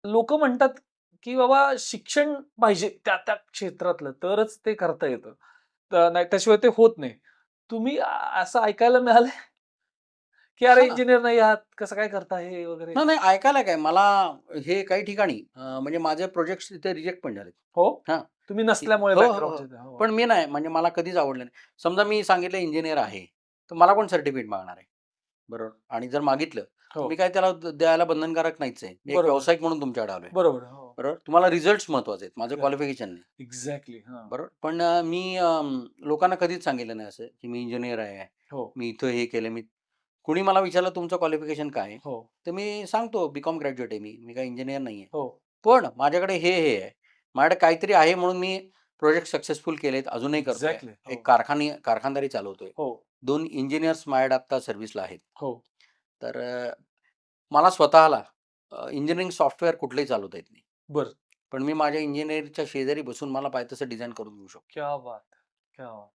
लोकं म्हणतात, की बाबा शिक्षण पाहिजे त्या क्षेत्रातलं तरच ते करता येतं. तर नाही त्याशिवाय ते होत नाही. तुम्ही असं ऐकायला मिळालंय, की "अरे हां. इंजिनिअर नाही आहात, कसं काय करता हे वगैरे?" नाही, नाही ऐकायला काय मला हे काही ठिकाणी म्हणजे माझे प्रोजेक्ट्स तिथे रिजेक्ट पण झालेत. हो? हां. तुम्ही की नसल्यामुळे हो, हो, हो. बॅकग्राऊंडचे हो. पण मी नाही म्हणजे मला कधीच आवडलं नाही. समजा मी सांगितलं इंजिनिअर आहे, तर मला कोण सर्टिफिकेट मागणार आहे? बरोबर आणि जर मागितलं, तर हो. मी काय त्याला द्यायला बंधनकारक नाहीच आहे. मी एक बरोबर. व्यावसायिक म्हणून तुमच्याकडे आलोय. बरोबर. हो. बरोबर. तुम्हाला रिझल्ट्स महत्वाचे आहेत. माझं करेक्ट. क्वालिफिकेशन नाही. एक्झॅक्टली. हां. बरोबर. पण मी लोकांना कधीच सांगितलं नाही असं, की मी इंजिनिअर आहे. हो. मी इथं हे केलं. कुणी मला विचारलं तुमचं क्वालिफिकेशन काय आहे? हो. तर मी सांगतो बी-कॉम ग्रॅज्युएट आहे मी. मी काही इंजिनिअर नाहीये. हो. पण माझ्याकडे हे आहे. माझ्याकडे काहीतरी आहे म्हणून मी प्रोजेक्ट सक्सेसफुल केलेत. अजूनही करतोय. एक्झॅक्टली. हो. एक कारखानदारी चालवतोय. हो. 2 इंजिनिअर्स माझ्याकडे आत्ता सर्व्हिसला आहेत. हो. तर मला स्वतःला इंजिनिअरिंग सॉफ्टवेअर कुठलंही चालवता येत नाही. बरं. पण मी माझ्या इंजिनिअरच्या शेजारी बसून मला पाहिजे तसं डिझाइन करून घेऊ शकतो. क्या बात है! क्या बात!